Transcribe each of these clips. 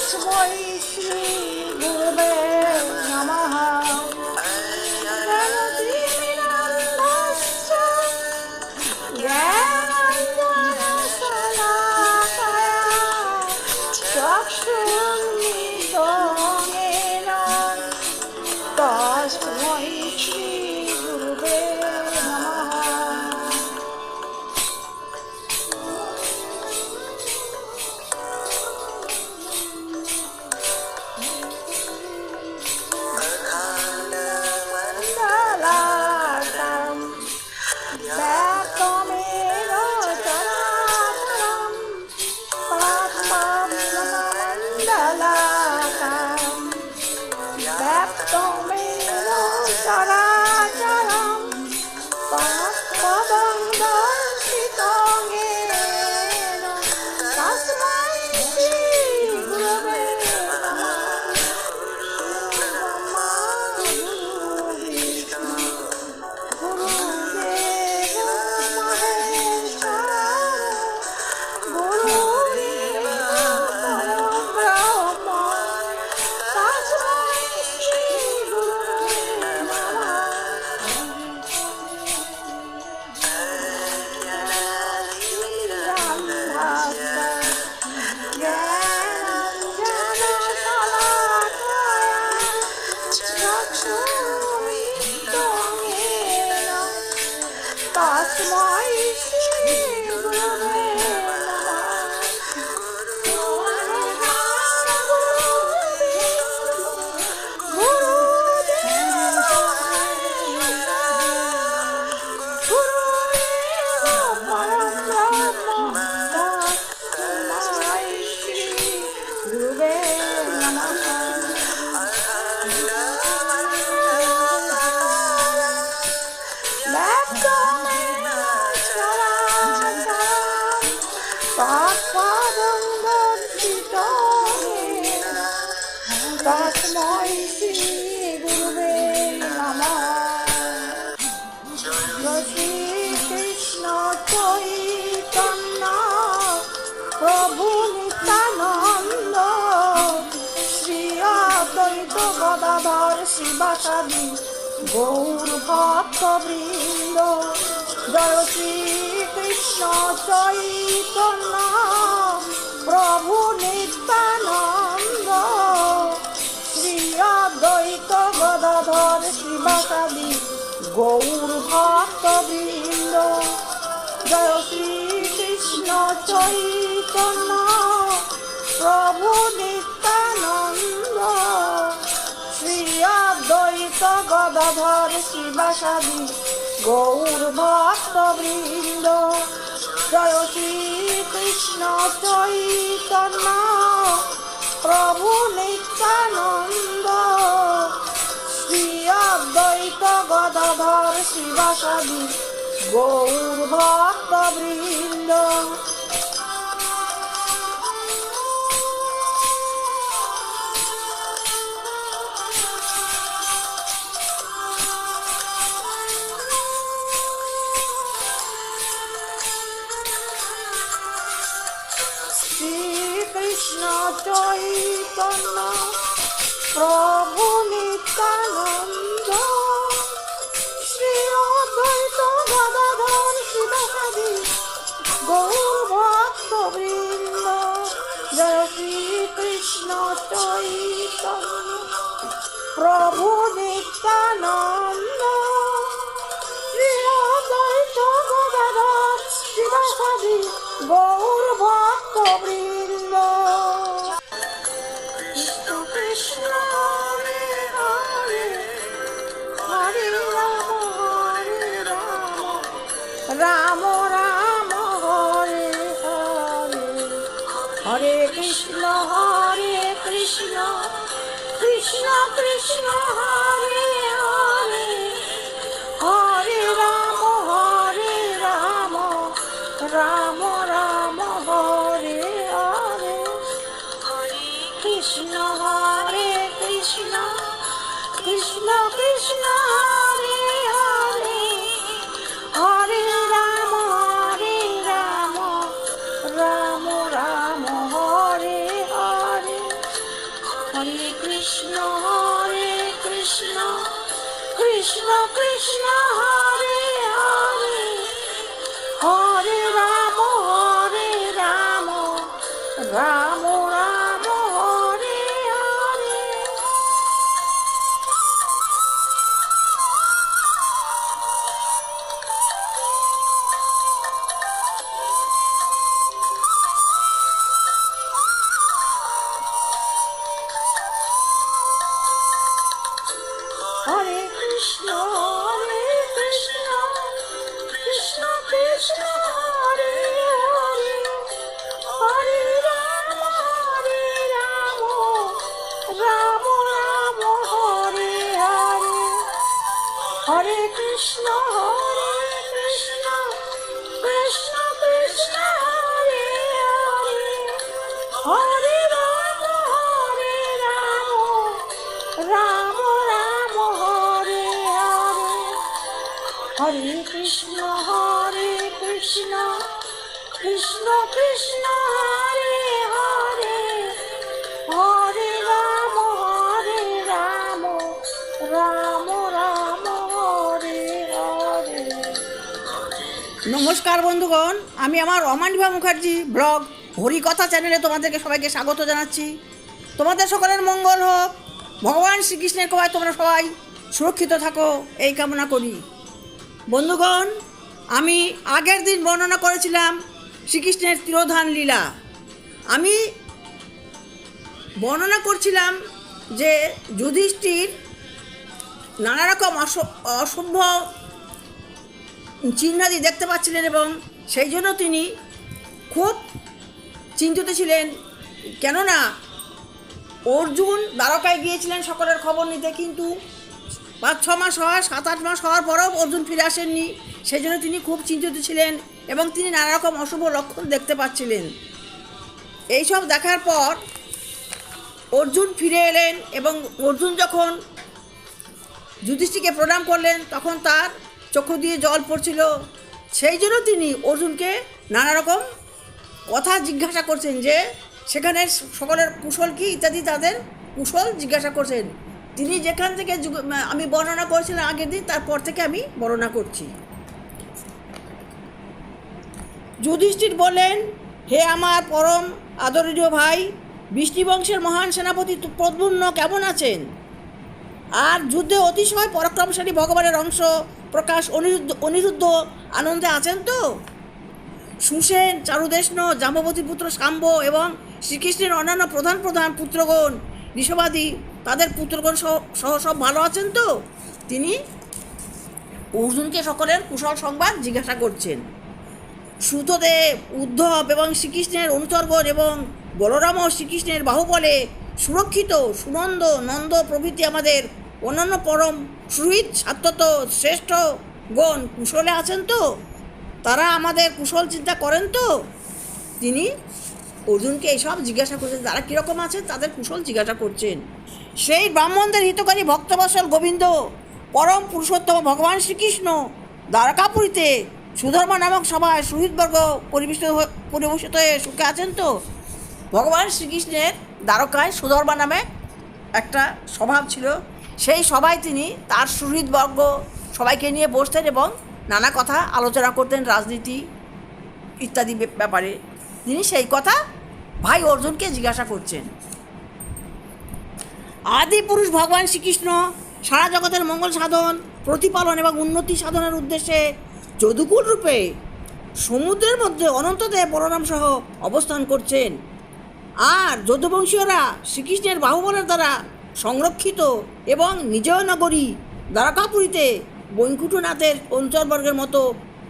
তস্मै শ্রী গুরবে নমঃ। জ্ঞানতিমিরান্ধস্য জ্ঞানাঞ্জনশলাকয়া চক্ষুর্মিলিतं येन তস্मै শ্রী গুরবে নমঃ। তস্मै শ্রী গুরবে নমঃ। শ্রী কৃষ্ণ চৈতন্য প্রভু নিত্যানন্দ শ্রী অদ্বৈত গদাধর শিবাসাদি গৌর ভক্তবৃন্দ। জয় শ্রী কৃষ্ণ চৈতন্য প্রভু নিত্যানন্দ শ্রী অদ্বৈত গদাধর শিবাসাদি গৌর ভক্তবৃন্দ। জয় শ্রী কৃষ্ণ চৈতন্য প্রভু নিত্যানন্দ শ্রী অদ্বৈত গদাধর শিবাসাদি গৌর ভক্তবৃন্দ। জয় শ্রী কৃষ্ণ চৈতন্য প্রভু নিত্যানন্দ শ্রী অদ্বৈত গদাধর শিবাসাদি গৌর ভক্তবৃন্দ। কৃষ্ণ চৈতন্য প্রভু নিত্যানন্দ শ্রী অদ্বৈত গদাধর শিবাসাদি গৌর ভক্তবৃন্দ। জয় শ্রী কৃষ্ণ চৈতন্য প্রভু নিত্যানন্দ শ্রী অদ্বৈত গদাধর শিবাসাদি গৌর ভক্তবৃন্দ। কৃষ্ণ হরে হরে হরে রাম রাম রাম হরে হরে হরে কৃষ্ণ কৃষ্ণ কৃষ্ণ হরে হরে হরে রাম রাম রাম হরে হরে হরে কৃষ্ণ কৃষ্ণ কৃষ্ণ হরে হরে হরে রাম রাম রাম হরে হরে কৃষ্ণ কৃষ্ণ হরে হরে হরে রাম রাম রাম হরে হরে। হরে কৃষ্ণ কৃষ্ণ কৃষ্ণ হরে হরে হরে রাম রাম রাম হরে হরে। হরে কৃষ্ণ কৃষ্ণ কৃষ্ণ হরে হরে হরে রাম রাম রাম হরে হরে। হরে কৃষ্ণ কৃষ্ণ কৃষ্ণ হরে হরে হরে রাম রাম রাম হরে হরে। নমস্কার বন্ধুগণ, আমি আমার অমানিভা মুখার্জি ব্লগ হরিকথা চ্যানেলে তোমাদেরকে সবাইকে স্বাগত জানাচ্ছি। তোমাদের সকলের মঙ্গল হোক, ভগবান শ্রীকৃষ্ণের কৃপায় তোমরা সবাই সুরক্ষিত থাকো এই কামনা করি। বন্ধুগণ, আমি আগের দিন বর্ণনা করেছিলাম শ্রীকৃষ্ণের তিরোধান লীলা। আমি বর্ণনা করছিলাম যে যুধিষ্ঠির নানা রকম অসভ্য চিহ্নাদি দেখতে পাচ্ছিলেন এবং সেই জন্য তিনি খুব চিন্তিত ছিলেন। কেননা অর্জুন দ্বারকায় গিয়েছিলেন সকলের খবর নিতে, কিন্তু 5-6 মাস হওয়ার 7-8 মাস হওয়ার পরেও অর্জুন ফিরে আসেননি। সেই জন্য তিনি খুব চিন্তিত ছিলেন এবং তিনি নানা রকম অশুভ লক্ষণ দেখতে পাচ্ছিলেন। এইসব দেখার পর অর্জুন ফিরে এলেন এবং অর্জুন যখন যুধিষ্ঠিরকে প্রণাম করলেন তখন তার চক্ষু দিয়ে জল পড়ছিল। সেই জন্য তিনি অর্জুনকে নানা রকম কথা জিজ্ঞাসা করছেন, যে সেখানে সকলের কুশল কী ইত্যাদি তাদের কুশল জিজ্ঞাসা করছেন। তিনি যেখান থেকে আমি বর্ণনা করেছিলাম আগের দিন, তারপর থেকে আমি বর্ণনা করছি। যুধিষ্ঠির বললেন, হে আমার পরম আদরণীয় ভাই, বৃষ্টিবংশের মহান সেনাপতি প্রদ্যুম্ন কেমন আছেন? আর যুদ্ধে অতিশয় পরাক্রমশালী ভগবানের অংশ প্রকাশ অনিরুদ্ধ আনন্দে আছেন তো? সুসেন, চারুদেষ্ণ, জাম্ববতী পুত্র শাম্ব এবং শ্রীকৃষ্ণের অন্যান্য প্রধান পুত্রগণ ঋষভাদি তাদের পুত্রগণ সহ সব ভালো আছেন তো? তিনি অর্জুনকে সকলের কুশল সংবাদ জিজ্ঞাসা করছেন। সুতদেব, উদ্ধব এবং শ্রীকৃষ্ণের অনুচরগণ এবং বলরাম ও শ্রীকৃষ্ণের বাহুবলে সুরক্ষিত সুনন্দ নন্দ প্রভৃতি আমাদের অন্যান্য পরম সুহৃদ সাত্যত শ্রেষ্ঠ গণ কুশলে আছেন তো? তারা আমাদের কুশল চিন্তা করেন তো? তিনি অর্জুনকে এইসব জিজ্ঞাসা করছেন, তারা কীরকম আছেন তাদের কুশল জিজ্ঞাসা করছেন। সেই ব্রাহ্মণদের হিতকারী ভক্তবৎসল গোবিন্দ পরম পুরুষোত্তম ভগবান শ্রীকৃষ্ণ দ্বারকাপুরীতে সুধর্মা নামক সভায় সুহৃদবর্গ পরিবেশিত হয়ে সুখে আছেন তো? ভগবান শ্রীকৃষ্ণের দ্বারকায় সুধর্মা নামে একটা স্বভাব ছিল। সেই সভায় তিনি তার সুহৃদবর্গ সবাইকে নিয়ে বসতেন এবং নানা কথা আলোচনা করতেন, রাজনীতি ইত্যাদি ব্যাপারে। তিনি সেই কথা ভাই অর্জুনকে জিজ্ঞাসা করছেন। আদি পুরুষ ভগবান শ্রীকৃষ্ণ সারা জগতের মঙ্গল সাধন, প্রতিপালন এবং উন্নতি সাধনের উদ্দেশ্যে যদুকুল রূপে সমুদ্রের মধ্যে অনন্তদেব বলরাম সহ অবস্থান করছেন। আর যদুবংশীয়রা শ্রীকৃষ্ণের বাহুবলের দ্বারা সংরক্ষিত এবং নিজয় নগরী দ্বারকাপুরীতে বৈকুণ্ঠনাথের অনুচরবর্গের মতো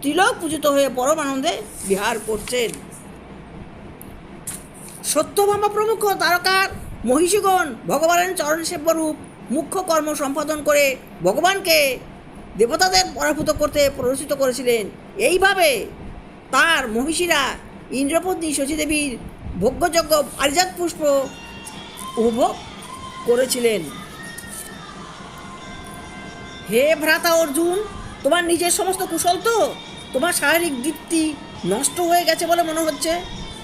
তিলক পূজিত হয়ে পরম আনন্দে বিহার করছেন। সত্যভামা প্রমুখ দ্বারকার মহিষীগণ ভগবানের চরণসেব্যরূপ মুখ্য কর্ম সম্পাদন করে ভগবানকে দেবতাদের পরাভূত করতে প্ররোচিত করেছিলেন। এইভাবে তার মহিষীরা ইন্দ্রপত্নী শচীদেবীর ভোগ্যযোগ্য পারিজাত পুষ্প উপভোগ করেছিলেন। হে ভ্রাতা অর্জুন, তোমার নিজের সমস্ত কুশল তো? তোমার শারীরিক দীপ্তি নষ্ট হয়ে গেছে বলে মনে হচ্ছে।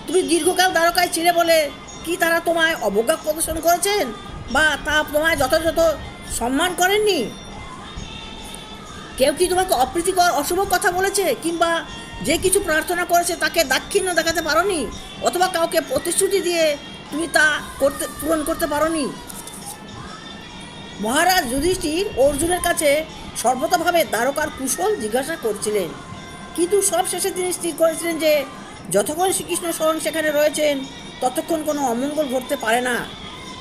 তুমি দীর্ঘকাল দ্বারকায় ছিলে বলে কি তারা তোমায় অবজ্ঞা প্রদর্শন করেছেন বা তা তোমায় যথাযথ সম্মান করেননি? কেউ কি তোমাকে অপ্রীতিকর অশুভ কথা বলেছে, কিংবা যে কিছু প্রার্থনা করেছে তাকে দাক্ষিণ্য দেখাতে পারোনি, অথবা কাউকে প্রতিশ্রুতি দিয়ে তুমি তা পূরণ করতে পারোনি? মহারাজ যুধিষ্ঠির অর্জুনের কাছে সর্বতভাবে দ্বারকার কুশল জিজ্ঞাসা করছিলেন, কিন্তু সব শেষে তিনি স্থির করেছিলেন যে যতক্ষণ শ্রীকৃষ্ণ স্বয়ং সেখানে রয়েছেন ততক্ষণ কোনো অমঙ্গল ঘটতে পারে না।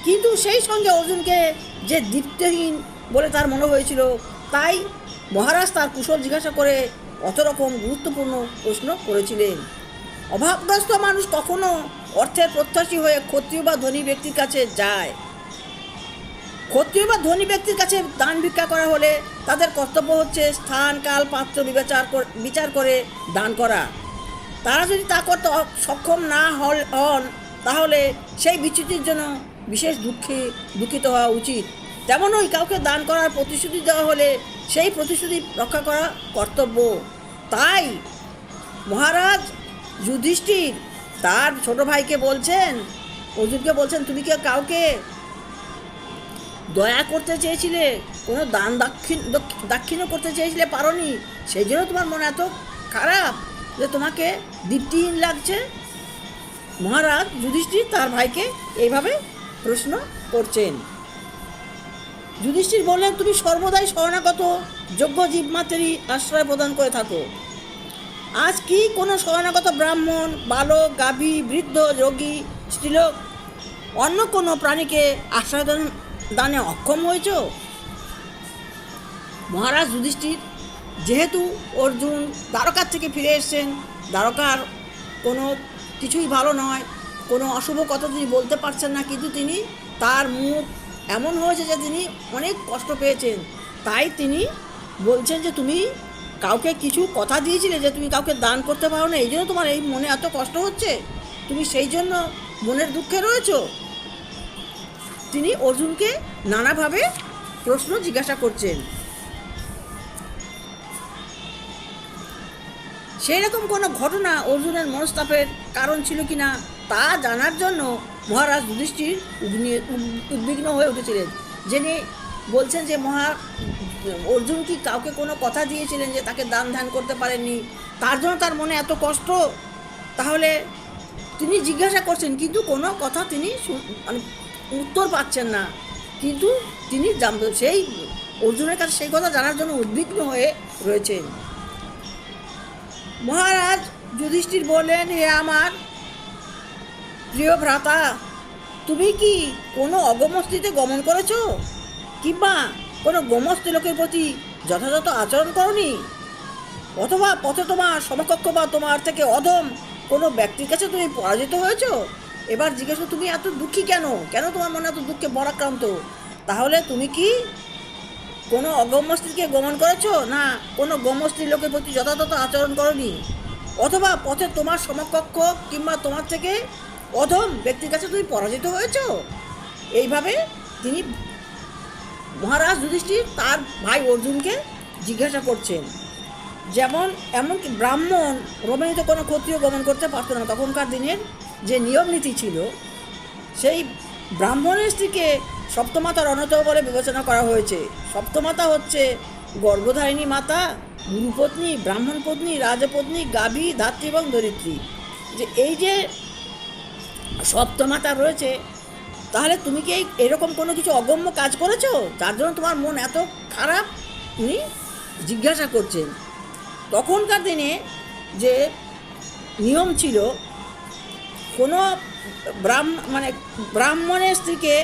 কিন্তু সেই সঙ্গে অর্জুনকে যে দীপ্তহীন বলে তার মনে হয়েছিল, তাই মহারাজ তার কুশল জিজ্ঞাসা করে অত রকম গুরুত্বপূর্ণ প্রশ্ন করেছিলেন। অভাবগ্রস্ত মানুষ কখনো অর্থের প্রত্যাশী হয়ে ক্ষত্রিয় বা ধনী ব্যক্তির কাছে যায়। ক্ষত্রিয় বা ধনী ব্যক্তির কাছে দান ভিক্ষা করা হলে তাদের কর্তব্য হচ্ছে স্থান, কাল, পাত্র বিচার করে দান করা। তারা যদি তা করতে সক্ষম না হন তাহলে সেই বিচ্যুতির জন্য বিশেষ দুঃখিত হওয়া উচিত। তেমনই কাউকে দান করার প্রতিশ্রুতি দেওয়া হলে সেই প্রতিশ্রুতি রক্ষা করা কর্তব্য। তাই মহারাজ যুধিষ্ঠির তার ছোট ভাইকে বলছেন, অর্জুনকে বলছেন, তুমি কি কাউকে দয়া করতে চেয়েছিলে, কোনো দান দাক্ষিণ্য করতে চেয়েছিলে, পারোনি, সেই জন্য তোমার মনে এত খারাপ যে তোমাকে দীপ্তিহীন লাগছে? মহারাজ যুধিষ্ঠির তার ভাইকে এইভাবে প্রশ্ন করছেন। যুধিষ্ঠির বললেন, তুমি সর্বদাই শরণাগত যোগ্য জীবমাত্রেরই আশ্রয় প্রদান করে থাকো। আজ কি কোনো শরণাগত ব্রাহ্মণ, বালক, গাভী, বৃদ্ধ, রোগী, স্ত্রীলোক, অন্য কোনো প্রাণীকে আশ্রয় দানে অক্ষম হয়েছ? মহারাজ যুধিষ্ঠির, যেহেতু অর্জুন দ্বারকার থেকে ফিরে এসছেন, দ্বারকার কোনো কিছুই ভালো নয়, কোনো অশুভ কথা তিনি বলতে পারছেন না, কিন্তু তিনি তার মুখ এমন হয়েছে যে তিনি অনেক কষ্ট পেয়েছেন। তাই তিনি বলছেন যে তুমি কাউকে কিছু কথা দিয়েছিলে যে তুমি কাউকে দান করতে পারো না, এই জন্য তোমার এই মনে এত কষ্ট হচ্ছে, তুমি সেই জন্য মনের দুঃখে রয়েছ। তিনি অর্জুনকে নানাভাবে প্রশ্ন জিজ্ঞাসা করছেন। সেই রকম কোনো ঘটনা অর্জুনের মনস্তাপের কারণ ছিল কিনা তা জানার জন্য মহারাজ যুধিষ্ঠির উদ্বিগ্ন হয়ে উঠেছিলেন। যিনি বলছেন যে অর্জুন কি কাউকে কোনো কথা দিয়েছিলেন যে তাকে দান ধ্যান করতে পারেননি, তার জন্য তার মনে এত কষ্ট। তাহলে তিনি জিজ্ঞাসা করছেন, কিন্তু কোনো কথা তিনি মানে উত্তর পাচ্ছেন না, কিন্তু তিনি সেই অর্জুনের কাছে সেই কথা জানার জন্য উদ্বিগ্ন হয়ে রয়েছেন। মহারাজ যুধিষ্ঠির বললেন, হে আমার প্রিয় ভ্রাতা, তুমি কি কোনো অগমস্তিতে গমন করেছ, কিংবা কোনো গমস্তি লোকের প্রতি যথাযথ আচরণ করনি, অথবা পথে তোমার সমকক্ষ বা তোমার থেকে অধম কোনো ব্যক্তির কাছে তুমি পরাজিত হয়েছ? এবার জিজ্ঞেস, তুমি এত দুঃখী কেন তোমার মনে এত দুঃখে বরাক্রান্ত? তাহলে তুমি কি কোনো অগম্যস্ত্রীকে গমন করেছো, না কোনো গম্যস্ত্রী লোকের প্রতি যথাযথ আচরণ করনি, অথবা পথে তোমার সমকক্ষ কিংবা তোমার থেকে অধম ব্যক্তির কাছে তুমি পরাজিত হয়েছ? এইভাবে তিনি মহারাজ যুধিষ্ঠির তার ভাই অর্জুনকে জিজ্ঞাসা করছেন। যেমন এমনকি ব্রাহ্মণ রমণীতে কোনো ক্ষত্রিয় গমন করতে পারত না। তখনকার দিনের যে নিয়ম নীতি ছিল, সেই ব্রাহ্মণের স্ত্রীকে সপ্তমাতার অন্যতম বলে বিবেচনা করা হয়েছে। সপ্তমাতা হচ্ছে গর্ভধারিণী মাতা, গুরুপত্নী, ব্রাহ্মণ পত্নী, রাজপত্নী, গাভী, ধাত্রী এবং ধরিত্রী। যে এই যে সপ্তমাতা রয়েছে, তাহলে তুমি কি এরকম কোনো কিছু অগম্য কাজ করেছো যার জন্য তোমার মন এত খারাপ? উনি জিজ্ঞাসা করছেন। তখনকার দিনে যে নিয়ম ছিল, কোনো ব্রাহ্মণের স্ত্রীকে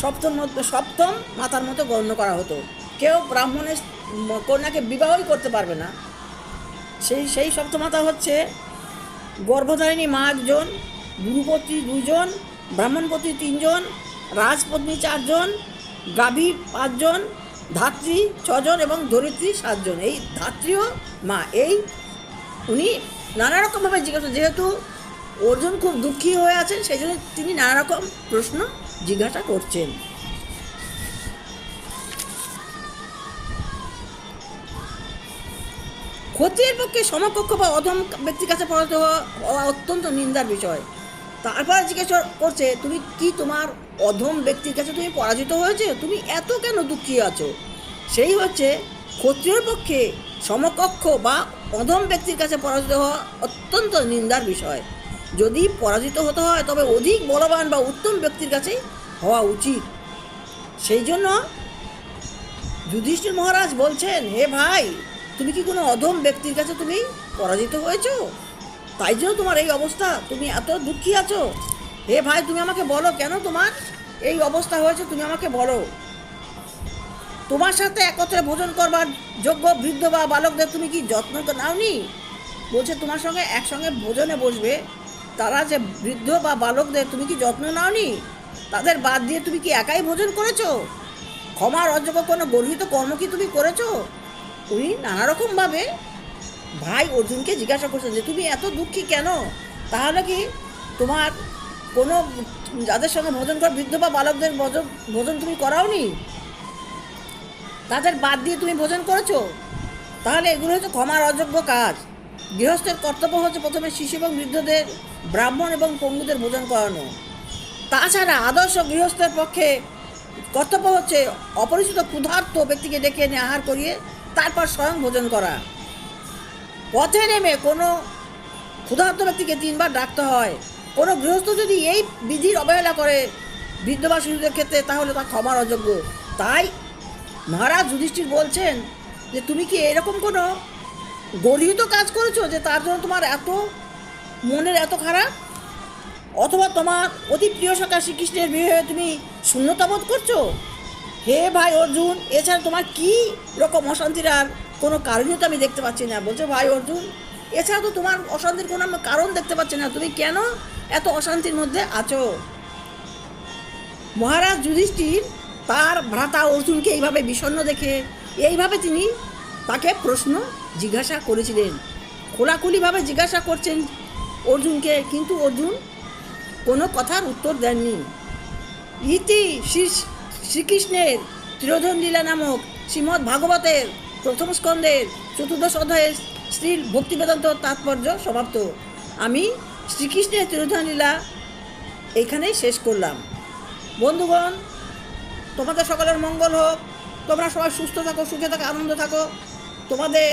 সপ্তম মাতার মতো গণ্য করা হতো। কেউ ব্রাহ্মণের কন্যাকে বিবাহই করতে পারবে না। সেই সপ্তমাতা হচ্ছে গর্ভধারিণী মা 1 জন, গুরুপত্নী 2 জন, ব্রাহ্মণপত্নী 3 জন, রাজপত্নী 4 জন, গাভী 5 জন, ধাত্রী 6 জন এবং ধরিত্রী 7 জন। এই ধাত্রীও মা। উনি নানা রকমভাবে জিজ্ঞাসা, যেহেতু অর্জুন খুব দুঃখী হয়ে আছেন, সেই জন্য তিনি নানা রকম প্রশ্ন জিজ্ঞাসা করছেন। ক্ষত্রিয়ের পক্ষে সমকক্ষ বা অধম ব্যক্তির কাছে পরাজিত হওয়া অত্যন্ত নিন্দার বিষয়। তারপর জিজ্ঞাসা করছে, তুমি কি তোমার অধম ব্যক্তির কাছে তুমি পরাজিত হয়েছে? তুমি এত কেন দুঃখী আছো? সেই হচ্ছে ক্ষত্রিয়র পক্ষে সমকক্ষ বা অধম ব্যক্তির কাছে পরাজিত হওয়া অত্যন্ত নিন্দার বিষয়। যদি পরাজিত হতে হয় তবে অধিক বলবান বা উত্তম ব্যক্তির কাছে হওয়া উচিত। সেই জন্য যুধিষ্ঠির মহারাজ বলছেন, হে ভাই, তুমি কি কোনো অধম ব্যক্তির কাছে তুমি পরাজিত হয়েছো? তাই জন্য তোমার এই অবস্থা, তুমি এত দুঃখী আছো? হে ভাই, তুমি আমাকে বলো কেন তোমার এই অবস্থা হয়েছে, তুমি আমাকে বলো। তোমার সাথে একত্রে ভোজন করবার যোগ্য বৃদ্ধ বা বালকদের তুমি কি যত্ন নাওনি? বলছে তোমার সঙ্গে একসঙ্গে ভোজনে বসবে তারা যে বৃদ্ধ বা বালকদের তুমি কি যত্ন নাওনি? তাদের বাদ দিয়ে তুমি কি একাই ভোজন করেছো? ক্ষমার অযোগ্য কোনো গর্হিত কর্ম কি তুমি করেছো? উনি নানা রকমভাবে ভাই অর্জুনকে জিজ্ঞাসা করছেন যে তুমি এত দুঃখী কেন? তাহলে কি তোমার কোনো যাদের সঙ্গে ভোজন করা বৃদ্ধ বা বালকদের ভোজন তুমি করাওনি? তাদের বাদ দিয়ে তুমি ভোজন করেছো? তাহলে এগুলো হচ্ছে ক্ষমার অযোগ্য কাজ। গৃহস্থের কর্তব্য হচ্ছে প্রথমে শিশু এবং বৃদ্ধদের, ব্রাহ্মণ এবং পঙ্গুদের ভোজন করানো। তাছাড়া আদর্শ গৃহস্থের পক্ষে কর্তব্য হচ্ছে অপরিচিত ক্ষুধার্ত ব্যক্তিকে ডেকে এনে আহার করিয়ে তারপর স্বয়ং ভোজন করা। পথে নেমে কোনো ক্ষুধার্ত ব্যক্তিকে 3 বার ডাকতে হয়। কোনো গৃহস্থ যদি এই বিধির অবহেলা করে বৃদ্ধ বা শিশুদের ক্ষেত্রে, তাহলে তা ক্ষমার অযোগ্য। তাই মহারাজ যুধিষ্ঠির বলছেন যে তুমি কি এরকম কোনো গর্হিত কাজ করেছো যে তার জন্য তোমার এত মনের এত খারাপ? অথবা তোমার অতি প্রিয় সখা শ্রীকৃষ্ণের বিয়ে তুমি শূন্যতা বোধ করছো? হে ভাই অর্জুন, এছাড়া তোমার কী রকম অশান্তির আর কোনো কারণই তো আমি দেখতে পাচ্ছি না। বলছে ভাই অর্জুন, এছাড়া তো তোমার অশান্তির কোনো কারণ দেখতে পাচ্ছি না, তুমি কেন এত অশান্তির মধ্যে আছো? মহারাজ যুধিষ্ঠির তার ভ্রাতা অর্জুনকে এইভাবে বিষণ্ণ দেখে এইভাবে তিনি তাকে প্রশ্ন জিজ্ঞাসা করেছিলেন, খোলাখুলিভাবে জিজ্ঞাসা করছেন অর্জুনকে, কিন্তু অর্জুন কোনো কথার উত্তর দেননি। ইতি শ্রীকৃষ্ণের তিরোধন লীলা নামক শ্রীমদ্ ভাগবতের প্রথম স্কন্ধের 14 অধ্যায়ে শ্রী ভক্তিবেদান্ত তাৎপর্য সমাপ্ত। আমি শ্রীকৃষ্ণের তিরোধন লীলা এইখানেই শেষ করলাম। বন্ধুগণ, তোমাদের সকলের মঙ্গল হোক, তোমরা সবাই সুস্থ থাকো, সুখে থাকো, আনন্দ থাকো। তোমাদের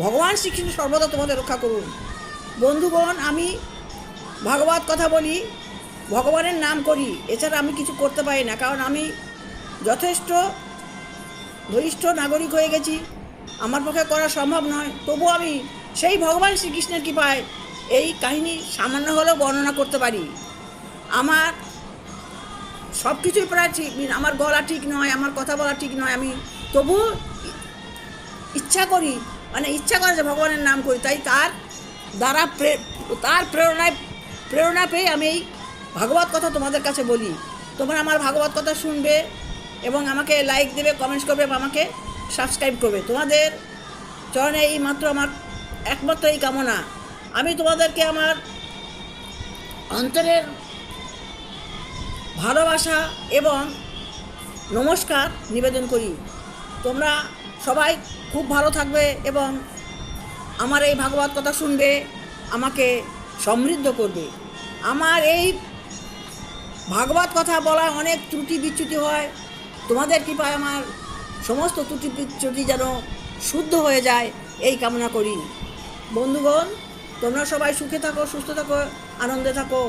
ভগবান শ্রীকৃষ্ণ সর্বদা তোমাদের রক্ষা করুন। বন্ধুগণ, আমি ভাগবত কথা বলি, ভগবানের নাম করি, এছাড়া আমি কিছু করতে পারি না, কারণ আমি যথেষ্ট বরিষ্ঠ নাগরিক হয়ে গেছি, আমার পক্ষে করা সম্ভব নয়। তবু আমি সেই ভগবান শ্রীকৃষ্ণের কৃপায় এই কাহিনী সামান্য হলেও বর্ণনা করতে পারি। আমার সব কিছুই প্রায় ঠিক, আমার গলা ঠিক নয়, আমার কথা বলা ঠিক নয়, আমি তবু ইচ্ছা করি, ইচ্ছা করে যে ভগবানের নাম করি। তাই তার দ্বারা তার প্রেরণা পেয়ে আমি এই ভাগবত কথা তোমাদের কাছে বলি। তোমরা আমার ভাগবত কথা শুনবে এবং আমাকে লাইক দেবে, কমেন্টস করবে, আমাকে সাবস্ক্রাইব করবে। তোমাদের চরণে এই মাত্র আমার একমাত্র এই কামনা। আমি তোমাদেরকে আমার অন্তরের ভালোবাসা এবং নমস্কার নিবেদন করি। তোমরা সবাই খুব ভালো থাকবে এবং আমার এই ভাগবত কথা শুনবে, আমাকে সমৃদ্ধ করবে। আমার এই ভাগবত কথা বলা অনেক ত্রুটি বিচ্যুতি হয়, তোমাদের কৃপায় আমার সমস্ত ত্রুটি বিচ্যুতি যেন শুদ্ধ হয়ে যায়, এই কামনা করি। বন্ধুগণ, তোমরা সবাই সুখে থাকো, সুস্থ থাকো, আনন্দে থাকো।